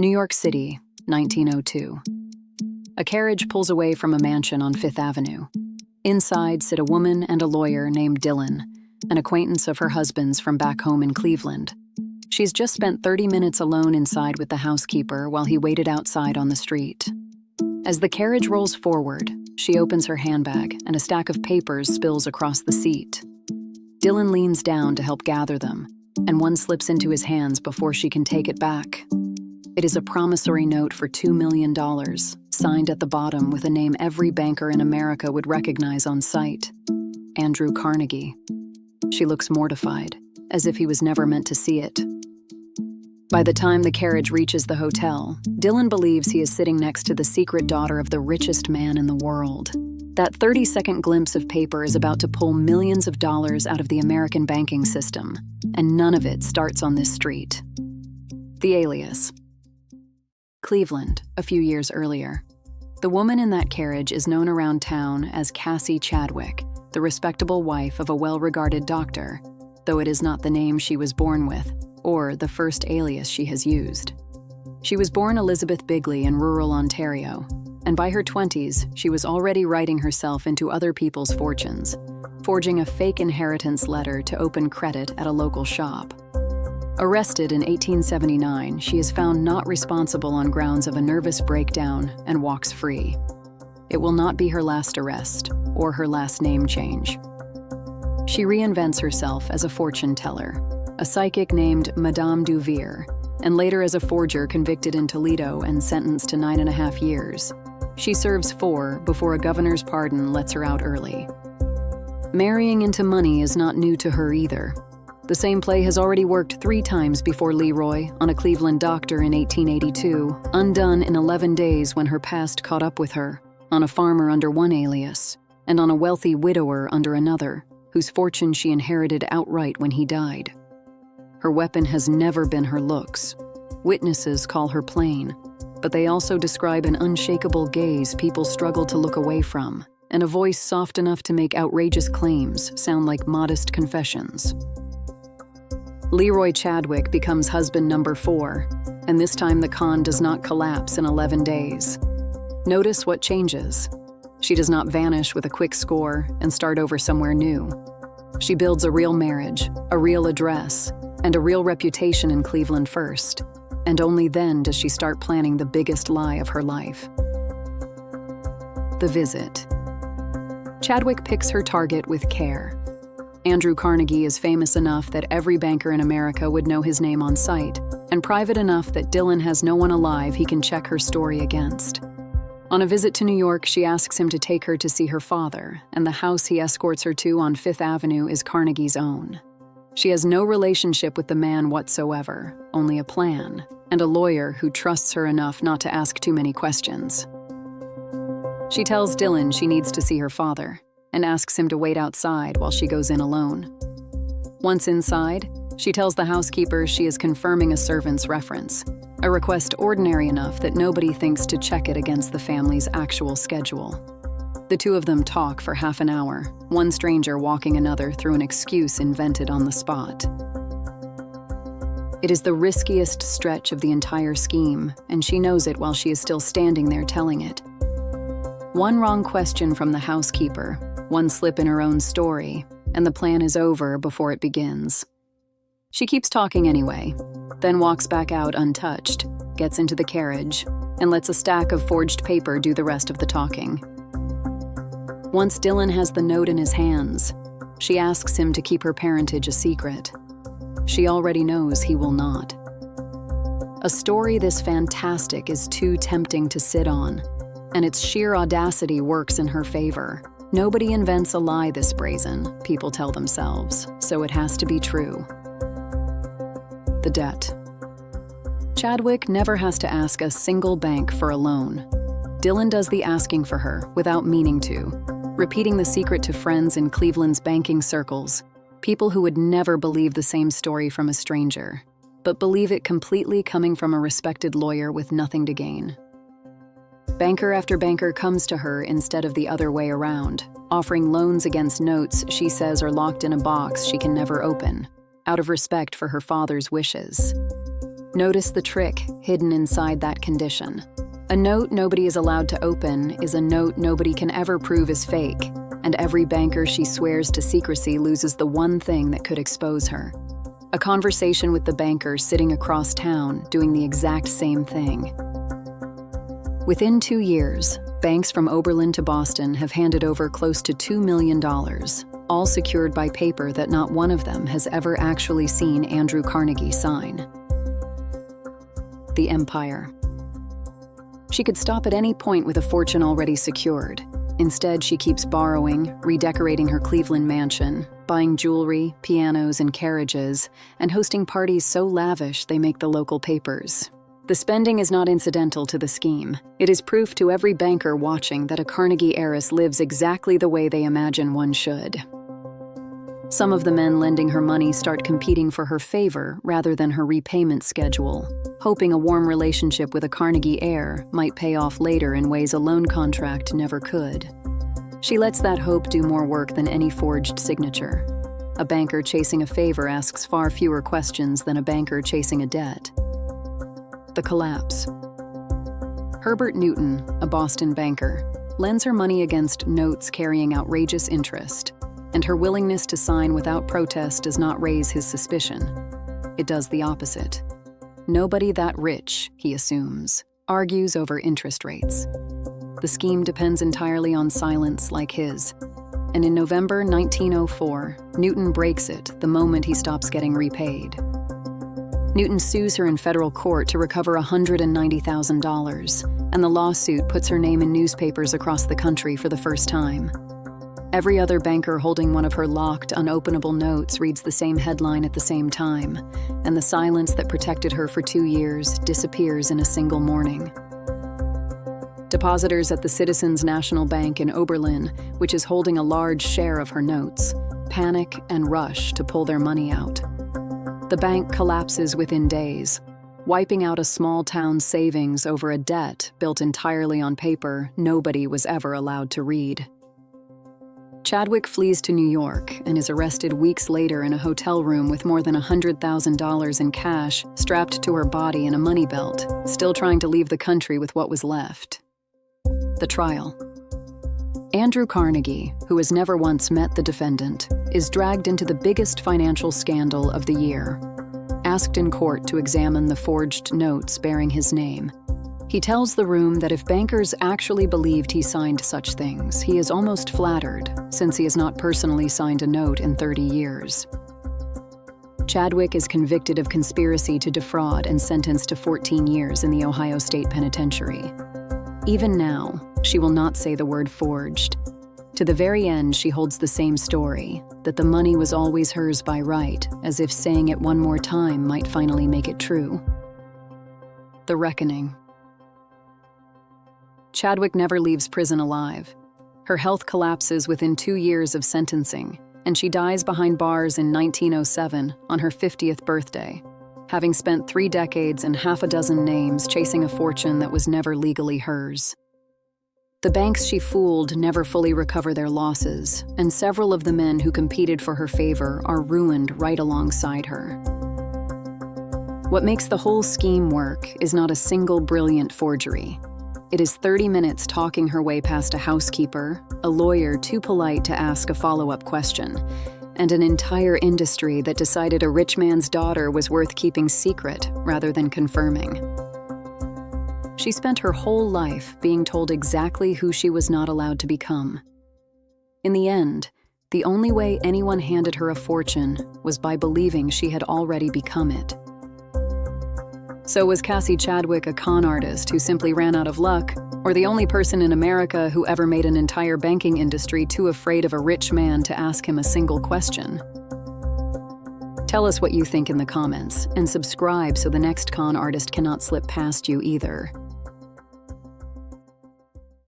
New York City, 1902. A carriage pulls away from a mansion on Fifth Avenue. Inside sit a woman and a lawyer named Dillon, an acquaintance of her husband's from back home in Cleveland. She's just spent 30 minutes alone inside with the housekeeper while he waited outside on the street. As the carriage rolls forward, she opens her handbag and a stack of papers spills across the seat. Dillon leans down to help gather them, and one slips into his hands before she can take it back. It is a promissory note for $2 million, signed at the bottom with a name every banker in America would recognize on sight: Andrew Carnegie. She looks mortified, as if he was never meant to see it. By the time the carriage reaches the hotel, Dillon believes he is sitting next to the secret daughter of the richest man in the world. That 30-second glimpse of paper is about to pull millions of dollars out of the American banking system, and none of it starts on this street. The alias. Cleveland, a few years earlier. The woman in that carriage is known around town as Cassie Chadwick, the respectable wife of a well-regarded doctor, though it is not the name she was born with, or the first alias she has used. She was born Elizabeth Bigley in rural Ontario, and by her 20s, she was already writing herself into other people's fortunes, forging a fake inheritance letter to open credit at a local shop. Arrested in 1879, she is found not responsible on grounds of a nervous breakdown and walks free. It will not be her last arrest or her last name change. She reinvents herself as a fortune teller, a psychic named Madame Duvere, and later as a forger convicted in Toledo and sentenced to 9.5 years. She serves 4 before a governor's pardon lets her out early. Marrying into money is not new to her either. The same play has already worked 3 times before Leroy on a Cleveland doctor in 1882, undone in 11 days when her past caught up with her, on a farmer under one alias, and on a wealthy widower under another, whose fortune she inherited outright when he died. Her weapon has never been her looks. Witnesses call her plain, but they also describe an unshakable gaze people struggle to look away from, and a voice soft enough to make outrageous claims sound like modest confessions. Leroy Chadwick becomes husband number 4, and this time the con does not collapse in 11 days. Notice what changes. She does not vanish with a quick score and start over somewhere new. She builds a real marriage, a real address, and a real reputation in Cleveland first, and only then does she start planning the biggest lie of her life. The visit. Chadwick picks her target with care. Andrew Carnegie is famous enough that every banker in America would know his name on sight, and private enough that Dillon has no one alive he can check her story against. On a visit to New York, she asks him to take her to see her father, and the house he escorts her to on Fifth Avenue is Carnegie's own. She has no relationship with the man whatsoever, only a plan, and a lawyer who trusts her enough not to ask too many questions. She tells Dillon she needs to see her father, and asks him to wait outside while she goes in alone. Once inside, she tells the housekeeper she is confirming a servant's reference, a request ordinary enough that nobody thinks to check it against the family's actual schedule. The two of them talk for half an hour, one stranger walking another through an excuse invented on the spot. It is the riskiest stretch of the entire scheme, and she knows it while she is still standing there telling it. One wrong question from the housekeeper, one slip in her own story, and the plan is over before it begins. She keeps talking anyway, then walks back out untouched, gets into the carriage, and lets a stack of forged paper do the rest of the talking. Once Dillon has the note in his hands, she asks him to keep her parentage a secret. She already knows he will not. A story this fantastic is too tempting to sit on, and its sheer audacity works in her favor. Nobody invents a lie this brazen, people tell themselves, so it has to be true. The debt. Chadwick never has to ask a single bank for a loan. Dillon does the asking for her without meaning to, repeating the secret to friends in Cleveland's banking circles, people who would never believe the same story from a stranger, but believe it completely coming from a respected lawyer with nothing to gain. Banker after banker comes to her instead of the other way around, offering loans against notes she says are locked in a box she can never open, out of respect for her father's wishes. Notice the trick hidden inside that condition. A note nobody is allowed to open is a note nobody can ever prove is fake, and every banker she swears to secrecy loses the one thing that could expose her. A conversation with the banker sitting across town doing the exact same thing. Within 2 years, banks from Oberlin to Boston have handed over close to $2 million, all secured by paper that not one of them has ever actually seen Andrew Carnegie sign. The Empire. She could stop at any point with a fortune already secured. Instead, she keeps borrowing, redecorating her Cleveland mansion, buying jewelry, pianos, and carriages, and hosting parties so lavish they make the local papers. The spending is not incidental to the scheme. It is proof to every banker watching that a Carnegie heiress lives exactly the way they imagine one should. Some of the men lending her money start competing for her favor rather than her repayment schedule, hoping a warm relationship with a Carnegie heir might pay off later in ways a loan contract never could. She lets that hope do more work than any forged signature. A banker chasing a favor asks far fewer questions than a banker chasing a debt. The collapse. Herbert Newton, a Boston banker, lends her money against notes carrying outrageous interest, and her willingness to sign without protest does not raise his suspicion. It does the opposite. Nobody that rich, he assumes, argues over interest rates. The scheme depends entirely on silence like his, and in November 1904, Newton breaks it the moment he stops getting repaid. Newton sues her in federal court to recover $190,000, and the lawsuit puts her name in newspapers across the country for the first time. Every other banker holding one of her locked, unopenable notes reads the same headline at the same time, and the silence that protected her for 2 years disappears in a single morning. Depositors at the Citizens National Bank in Oberlin, which is holding a large share of her notes, panic and rush to pull their money out. The bank collapses within days, wiping out a small town's savings over a debt built entirely on paper nobody was ever allowed to read. Chadwick flees to New York and is arrested weeks later in a hotel room with more than $100,000 in cash strapped to her body in a money belt, still trying to leave the country with what was left. The trial. Andrew Carnegie, who has never once met the defendant, is dragged into the biggest financial scandal of the year. Asked in court to examine the forged notes bearing his name, he tells the room that if bankers actually believed he signed such things, he is almost flattered, since he has not personally signed a note in 30 years. Chadwick is convicted of conspiracy to defraud and sentenced to 14 years in the Ohio State Penitentiary. Even now, she will not say the word forged. To the very end, she holds the same story, that the money was always hers by right, as if saying it one more time might finally make it true. The reckoning. Chadwick never leaves prison alive. Her health collapses within 2 years of sentencing, and she dies behind bars in 1907 on her 50th birthday, having spent 3 decades and half a dozen names chasing a fortune that was never legally hers. The banks she fooled never fully recover their losses, and several of the men who competed for her favor are ruined right alongside her. What makes the whole scheme work is not a single brilliant forgery. It is 30 minutes talking her way past a housekeeper, a lawyer too polite to ask a follow-up question, and an entire industry that decided a rich man's daughter was worth keeping secret rather than confirming. She spent her whole life being told exactly who she was not allowed to become. In the end, the only way anyone handed her a fortune was by believing she had already become it. So was Cassie Chadwick a con artist who simply ran out of luck, or the only person in America who ever made an entire banking industry too afraid of a rich man to ask him a single question? Tell us what you think in the comments, and subscribe so the next con artist cannot slip past you either.